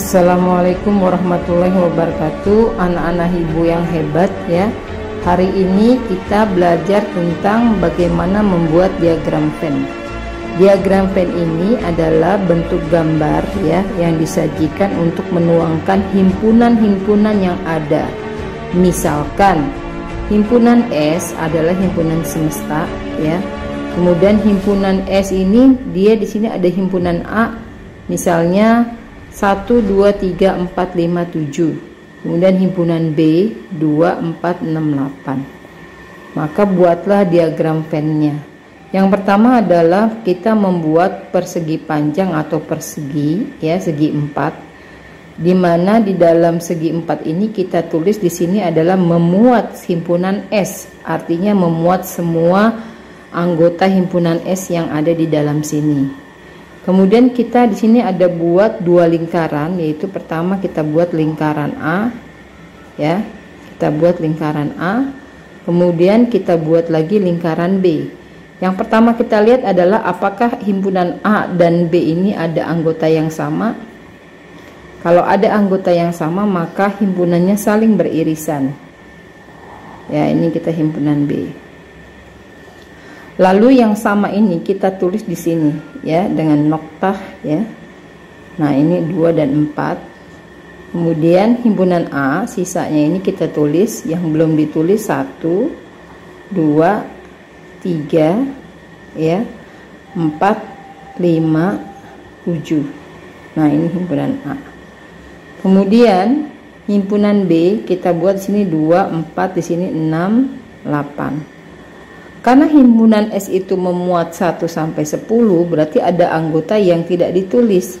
Assalamualaikum warahmatullahi wabarakatuh, anak-anak ibu yang hebat ya. Hari ini kita belajar tentang bagaimana membuat diagram Venn. Diagram Venn ini adalah bentuk gambar ya yang disajikan untuk menuangkan himpunan-himpunan yang ada. Misalkan himpunan S adalah himpunan semesta ya. Kemudian himpunan S ini dia di sini ada himpunan A, misalnya 1, 2, 3, 4, 5, 7. Kemudian himpunan B 2, 4, 6, 8. Maka buatlah diagram Venn-nya. Yang pertama adalah kita membuat persegi panjang atau persegi ya, segi 4. Di mana di dalam segi 4 ini kita tulis di sini adalah memuat himpunan S, artinya memuat semua anggota himpunan S yang ada di dalam sini. Kemudian kita di sini ada buat dua lingkaran, yaitu pertama kita buat lingkaran A ya. Kita buat lingkaran A. Kemudian kita buat lagi lingkaran B. Yang pertama kita lihat adalah apakah himpunan A dan B ini ada anggota yang sama. Kalau ada anggota yang sama, maka himpunannya saling beririsan. Ya, ini kita himpunan B. Lalu yang sama ini kita tulis di sini ya dengan noktah ya. Nah, ini 2 dan 4. Kemudian himpunan A sisanya ini kita tulis, yang belum ditulis 1, 2, 3 ya, 4, 5, 7. Nah, ini himpunan A. Kemudian himpunan B kita buat di sini 2, 4, di sini 6, 8. Karena himpunan S itu memuat 1 sampai 10, berarti ada anggota yang tidak ditulis,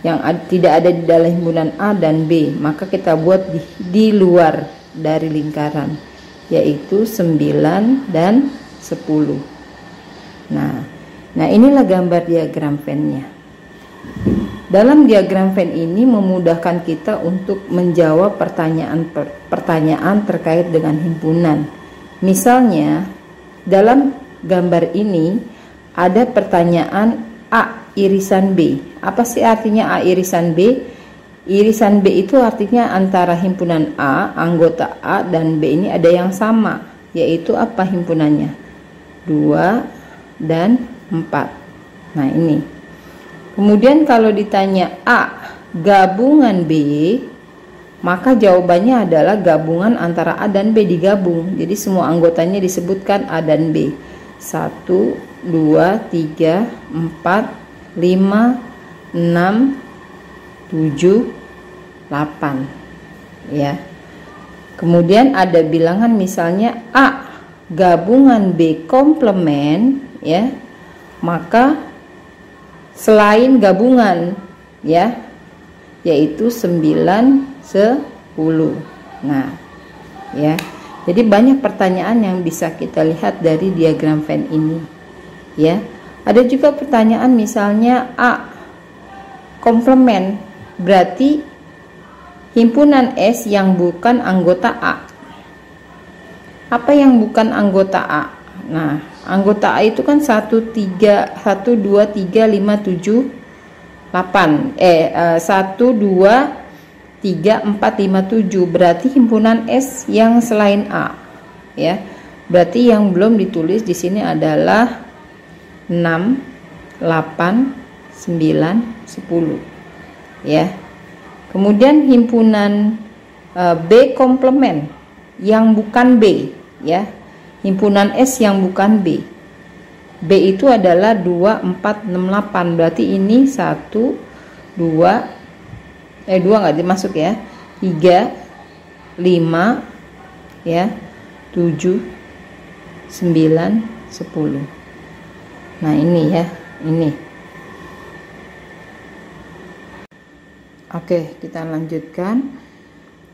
yang tidak ada di dalam himpunan A dan B. Maka kita buat di luar dari lingkaran, yaitu 9 dan 10. Nah inilah gambar diagram Venn-nya. Dalam diagram Venn ini memudahkan kita untuk menjawab pertanyaan terkait dengan himpunan. Misalnya dalam gambar ini ada pertanyaan A irisan B. Apa sih artinya A irisan B? Irisan B itu artinya antara himpunan A, anggota A dan B ini ada yang sama, yaitu apa himpunannya? 2 dan 4. Nah, ini. Kemudian kalau ditanya A gabungan B, maka jawabannya adalah gabungan antara A dan B, digabung. Jadi semua anggotanya disebutkan A dan B. 1, 2, 3, 4, 5, 6, 7, 8 ya. Kemudian ada bilangan misalnya A gabungan B komplement ya. Maka selain gabungan ya, yaitu 9, 10. Nah ya, jadi banyak pertanyaan yang bisa kita lihat dari diagram Venn ini ya. Ada juga pertanyaan misalnya A komplement, berarti himpunan S yang bukan anggota A. Apa yang bukan anggota A? Nah, anggota A itu kan 1, 2, 3, 5, 7, 8. 1, 2, 3, 4, 5, 7. Berarti himpunan S yang selain A ya. Berarti yang belum ditulis di sini adalah 6, 8, 9, 10 ya. Kemudian himpunan B komplement yang bukan B ya. Himpunan S yang bukan B. B itu adalah 2, 4, 6, 8. Berarti ini 1, 2 nggak dimasuk ya, 3, 5 ya, 7, 9, 10. Nah ini ya, ini. Oke, kita lanjutkan.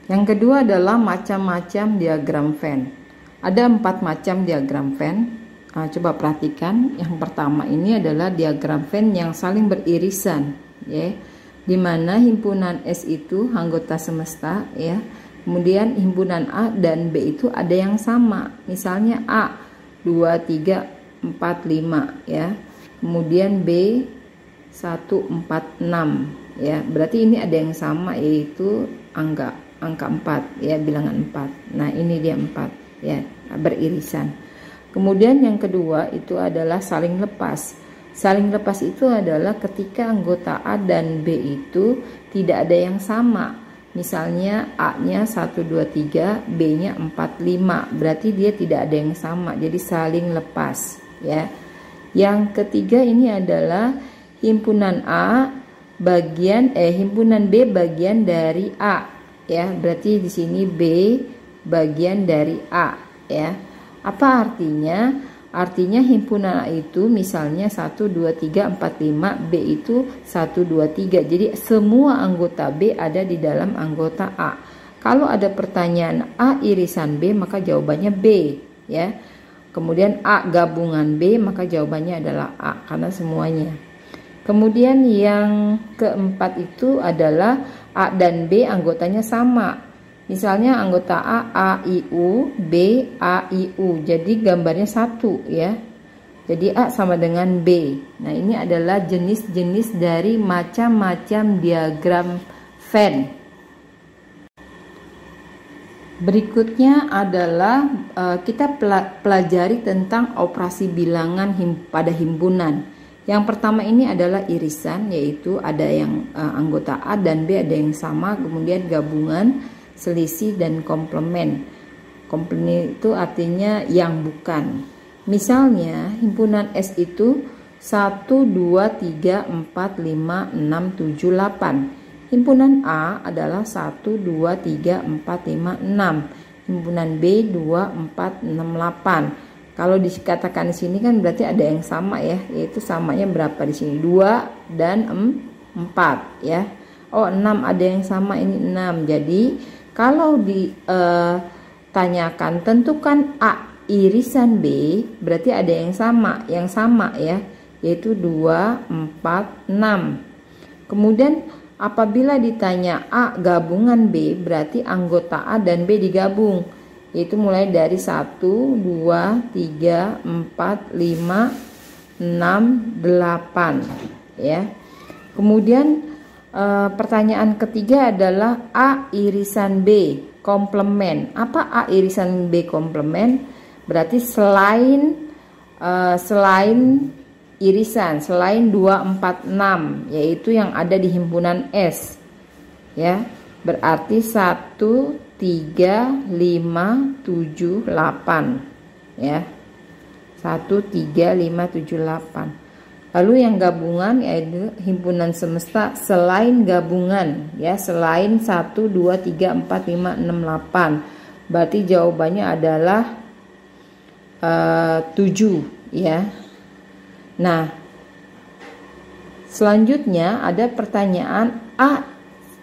Yang kedua adalah macam-macam diagram Venn. Ada 4 macam diagram Venn. Coba perhatikan. Yang pertama ini adalah diagram Venn yang saling beririsan ya, di mana himpunan S itu anggota semesta ya. Kemudian himpunan A dan B itu ada yang sama. Misalnya A 2, 3, 4, 5 ya. Kemudian B 146 ya. Berarti ini ada yang sama, yaitu angka 4 ya, bilangan 4. Nah, ini dia 4 ya, beririsan. Kemudian yang kedua itu adalah saling lepas. Saling lepas itu adalah ketika anggota A dan B itu tidak ada yang sama. Misalnya A-nya 1, 2, 3, B-nya 4, 5. Berarti dia tidak ada yang sama. Jadi saling lepas ya. Yang ketiga ini adalah himpunan A bagian himpunan B bagian dari A ya. Berarti di sini B bagian dari A ya. Apa artinya? Artinya himpunan A itu misalnya 1, 2, 3, 4, 5, B itu 1, 2, 3. Jadi semua anggota B ada di dalam anggota A. Kalau ada pertanyaan A irisan B, maka jawabannya B ya. Kemudian A gabungan B, maka jawabannya adalah A karena semuanya. Kemudian yang keempat itu adalah A dan B anggotanya sama. Misalnya anggota A I U, B A I U. Jadi gambarnya satu ya. Jadi A sama dengan B. Nah, ini adalah jenis-jenis dari macam-macam diagram Venn. Berikutnya adalah kita pelajari tentang operasi bilangan pada himpunan. Yang pertama ini adalah irisan, yaitu ada yang anggota A dan B ada yang sama, kemudian gabungan, selisih, dan komplement. Komplement itu artinya yang bukan. Misalnya himpunan S itu 1, 2, 3, 4, 5, 6, 7, 8. Himpunan A adalah 1, 2, 3, 4, 5, 6. Himpunan B 2, 4, 6, 8. Kalau dikatakan di sini kan berarti ada yang sama ya, yaitu samanya berapa di sini? 2 dan 4 ya. Oh, 6 ada yang sama, ini 6. Jadi kalau ditanyakan tentukan A irisan B, berarti ada yang sama ya, yaitu 2, 4, 6. Kemudian apabila ditanya A gabungan B, berarti anggota A dan B digabung, yaitu mulai dari 1, 2, 3, 4, 5, 6, 8 ya. Kemudian pertanyaan ketiga adalah A irisan B komplement. Apa A irisan B komplement? Berarti selain irisan, selain 2, 4, 6, yaitu yang ada di himpunan S ya. Berarti 1, 3, 5, 7, 8 ya. 1, 3, 5, 7, 8. Lalu yang gabungan yaitu himpunan semesta selain gabungan ya, selain 1, 2, 3, 4, 5, 6, 8. Berarti jawabannya adalah 7 ya. Nah, selanjutnya ada pertanyaan A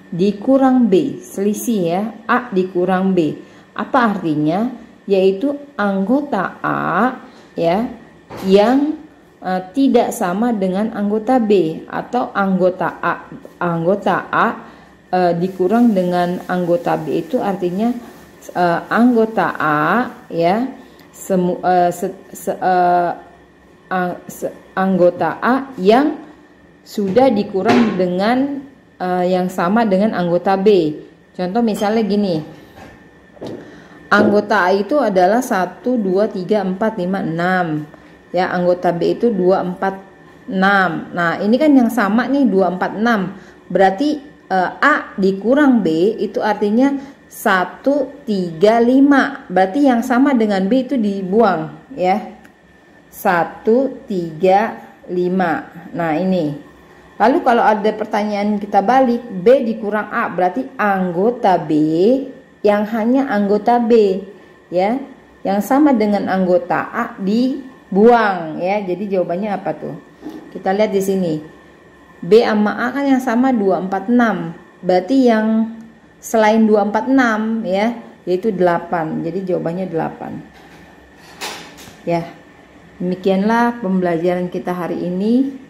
dikurang B, selisih ya, A dikurang B. Apa artinya? Yaitu anggota A ya yang tidak sama dengan anggota B, atau anggota A dikurang dengan anggota B itu artinya anggota A ya anggota A yang sudah dikurang dengan yang sama dengan anggota B. Contoh misalnya gini, anggota A itu adalah 1, 2, 3, 4, 5, 6 ya. Anggota B itu 2, 4, 6. Nah, ini kan yang sama nih, 2, 4, 6. Berarti A dikurang B itu artinya 1, 3, 5. Berarti yang sama dengan B itu dibuang ya. 1, 3, 5. Nah, ini. Lalu kalau ada pertanyaan kita balik, B dikurang A, berarti anggota B yang hanya anggota B ya, yang sama dengan anggota A dibuang ya. Jadi jawabannya apa tuh? Kita lihat di sini. B sama A kan yang sama 2, 4, 6. Berarti yang selain 2, 4, 6 ya, yaitu 8. Jadi jawabannya 8. Ya. Demikianlah pembelajaran kita hari ini.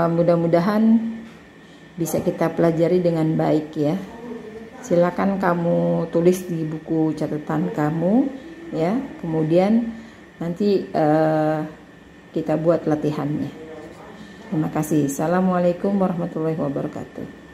Mudah-mudahan bisa kita pelajari dengan baik ya. Silakan kamu tulis di buku catatan kamu ya. Kemudian nanti kita buat latihannya. Terima kasih. Assalamualaikum warahmatullahi wabarakatuh.